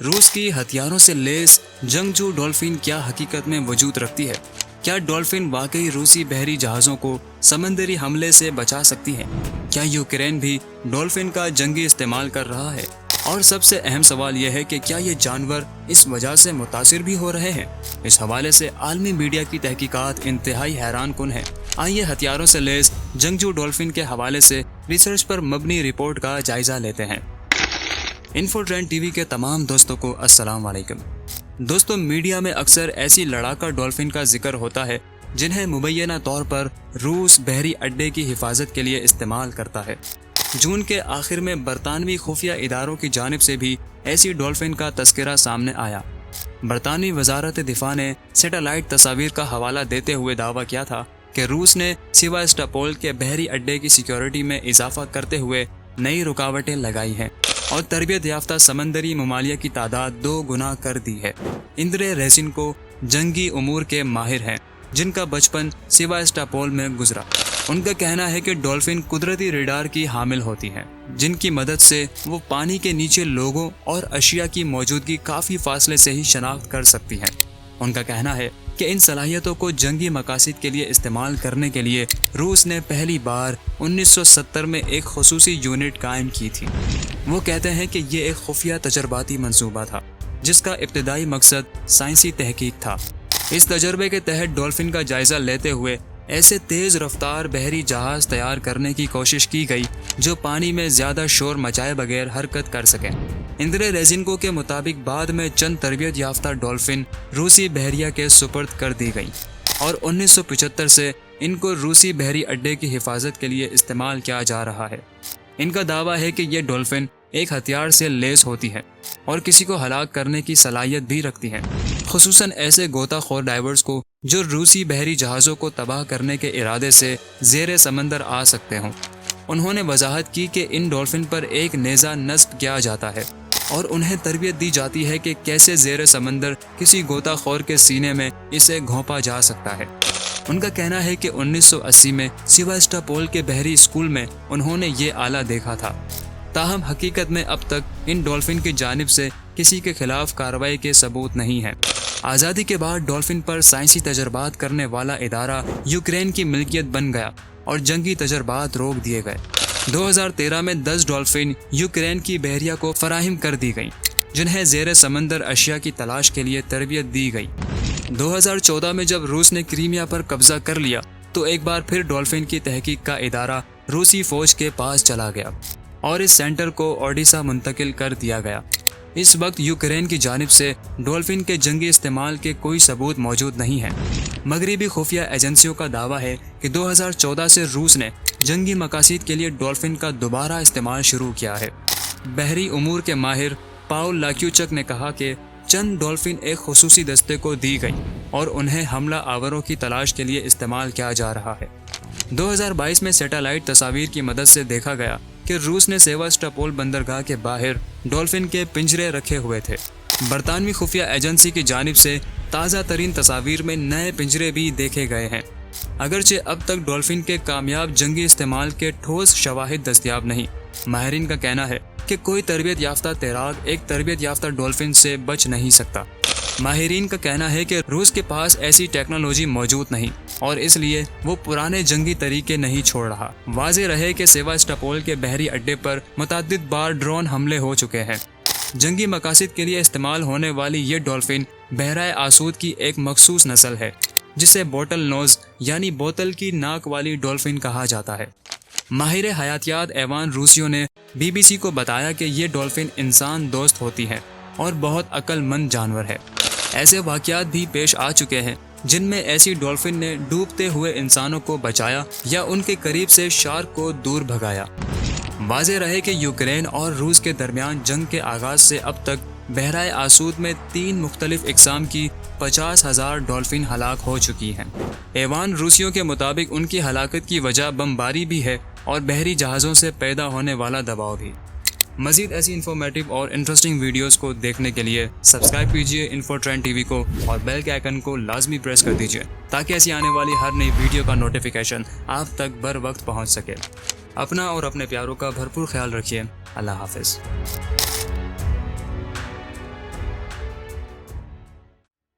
रूस की हथियारों से लैस जंगजू डॉल्फिन क्या हकीकत में वजूद रखती है? क्या डॉल्फिन वाकई रूसी बहरी जहाज़ों को समंदरी हमले से बचा सकती है? क्या यूक्रेन भी डॉल्फिन का जंगी इस्तेमाल कर रहा है? और सबसे अहम सवाल यह है कि क्या ये जानवर इस वजह से मुतासिर भी हो रहे हैं? इस हवाले से आलमी मीडिया की तहकीकात इंतहाई हैरान कुन है। आइए हथियारों से लैस जंगजू डॉल्फिन के हवाले से रिसर्च पर मबनी रिपोर्ट का जायजा लेते हैं। इन्फो ट्रेंड टीवी के तमाम दोस्तों को अस्सलाम वालेकुम। दोस्तों, मीडिया में अक्सर ऐसी लड़ाका डॉल्फिन का जिक्र होता है जिन्हें मुबैना तौर पर रूस बहरी अड्डे की हिफाजत के लिए इस्तेमाल करता है। जून के आखिर में बरतानवी खुफिया इदारों की जानिब से भी ऐसी डॉल्फिन का तस्करा सामने आया। बरतानवी वजारत दिफा ने सैटेलाइट तस्वीर का हवाला देते हुए दावा किया था कि रूस ने सेवास्टोपोल के बहरी अड्डे की सिक्योरिटी में इजाफा करते हुए नई रुकावटें लगाई हैं और तरबियत याफ्ता समंदरी ममालिया की तादाद 2 गुना कर दी है। इंद्रे रेजिनको जंगी उमूर के माहिर हैं जिनका बचपन सेवास्टोपोल में गुजरा। उनका कहना है कि डॉल्फिन कुदरती रेडार की हामिल होती हैं जिनकी मदद से वो पानी के नीचे लोगों और अशिया की मौजूदगी काफ़ी फासले से ही शनाख्त कर सकती हैं। उनका कहना है कि इन सलाहियतों को जंगी मकासद के लिए इस्तेमाल करने के लिए रूस ने पहली बार 1970 में एक खुसूसी यूनिट कायम की थी। वो कहते हैं कि ये एक खुफिया तजर्बाती मंसूबा था जिसका इब्तदाई मकसद साइंसी तहकीक था। इस तजर्बे के तहत डॉल्फिन का जायजा लेते हुए ऐसे तेज़ रफ्तार बहरी जहाज़ तैयार करने की कोशिश की गई जो पानी में ज़्यादा शोर मचाए बगैर हरकत कर सकें। इंद्रे रेजिनको के मुताबिक बाद में चंद तरबियत याफ्ता डॉल्फिन रूसी बहरिया के सुपर्द कर दी गई और 1975 से इनको रूसी बहरी अड्डे की हिफाजत के लिए इस्तेमाल किया जा रहा है। इनका दावा है कि ये डॉल्फिन एक हथियार से लैस होती है और किसी को हलाक करने की सलाहियत भी रखती है, खुसूसन ऐसे गोताखोर डाइवर्स को जो रूसी बहरी जहाज़ों को तबाह करने के इरादे से ज़ेरे समंदर आ सकते हों। उन्होंने वजाहत की कि इन डॉल्फिन पर एक नेज़ा नस्ब किया जाता है और उन्हें तरबियत दी जाती है कि कैसे ज़ेरे समंदर किसी गोताखोर के सीने में इसे घोंपा जा सकता है। उनका कहना है कि 1980 में सेवास्टोपोल के बहरी स्कूल में उन्होंने ये आला देखा था। ताहम हकीकत में अब तक इन डॉल्फिन की जानिब से किसी के खिलाफ कार्रवाई के सबूत नहीं है। आज़ादी के बाद डॉल्फिन पर साइंसी तजर्बात करने वाला इदारा यूक्रेन की मिल्कियत बन गया और जंगी तजर्बात रोक दिए गए। 2013 में 10 डॉल्फिन यूक्रेन की बहरिया को फराहिम कर दी गई जिन्हें ज़ेरे समंदर अशिया की तलाश के लिए तरबियत दी गई। 2014 में जब रूस ने क्रीमिया पर कब्जा कर लिया तो एक बार फिर डॉल्फिन की तहकीक का इदारा रूसी फौज के पास चला गया और इस सेंटर को ओडिशा मुंतकिल कर दिया गया। इस वक्त यूक्रेन की जानिब से डॉल्फिन के जंगी इस्तेमाल के कोई सबूत मौजूद नहीं है। मगरबी खुफिया एजेंसियों का दावा है कि 2014 से रूस ने जंगी मकासद के लिए डॉल्फिन का दोबारा इस्तेमाल शुरू किया है। बहरी उमूर के माहिर पाउल लाक्यूचक ने कहा कि चंद डॉल्फिन एक खुसूसी दस्ते को दी गई और उन्हें हमला आवरों की तलाश के लिए इस्तेमाल किया जा रहा है। 2022 में सैटेलाइट तस्वीर की मदद से देखा गया कि रूस ने सेवास्टोपोल बंदरगाह के बाहर डॉल्फिन के पिंजरे रखे हुए थे। बरतानवी खुफिया एजेंसी की जानिब से ताज़ा तरीन तस्वीर में नए पिंजरे भी देखे गए हैं। अगरचे अब तक डॉल्फिन के कामयाब जंगी इस्तेमाल के ठोस शवाहिद दस्तयाब नहीं। माहिरीन का कहना है कि कोई तरबियत याफ्ता तैराक एक तरबियत याफ्ता डॉल्फिन से बच नहीं सकता। माहिरीन का कहना है कि रूस के पास ऐसी टेक्नोलॉजी मौजूद नहीं और इसलिए वो पुराने जंगी तरीके नहीं छोड़ रहा। वाज़ेह रहे कि सेवास्टोपोल के बहरी अड्डे पर मुतअद्दिद बार ड्रोन हमले हो चुके हैं। जंगी मकासद के लिए इस्तेमाल होने वाली ये डॉल्फिन बहराए आसूद की एक मखसूस नस्ल है जिसे बोटल नोज यानी बोतल की नाक वाली डॉल्फिन कहा जाता है। माहिर हयातियात एवान रूसियो ने BBC को बताया कि ये डॉल्फिन इंसान दोस्त होती है और बहुत अक्लमंद जानवर है। ऐसे वाक़यात भी पेश आ चुके हैं जिनमें ऐसी डॉल्फिन ने डूबते हुए इंसानों को बचाया या उनके करीब से शार्क को दूर भगाया। वाज़ेह रहे कि यूक्रेन और रूस के दरमियान जंग के आगाज़ से अब तक बहराए आसूद में 3 मुख्तलिफ इक़साम की 50,000 डॉल्फिन हलाक हो चुकी हैं। एवान रूसियों के मुताबिक उनकी हलाकत की वजह बमबारी भी है और बहरी जहाज़ों से पैदा होने वाला दबाव भी। मज़ीद ऐसी इन्फॉर्मेटिव और इंटरेस्टिंग वीडियोस को देखने के लिए सब्सक्राइब कीजिए इन्फो ट्रेंड टीवी को और बेल के आइकन को लाजमी प्रेस कर दीजिए ताकि ऐसी आने वाली हर नई वीडियो का नोटिफिकेशन आप तक बर वक्त पहुँच सके। अपना और अपने प्यारों का भरपूर ख्याल रखिए। अल्लाह हाफ़िज़।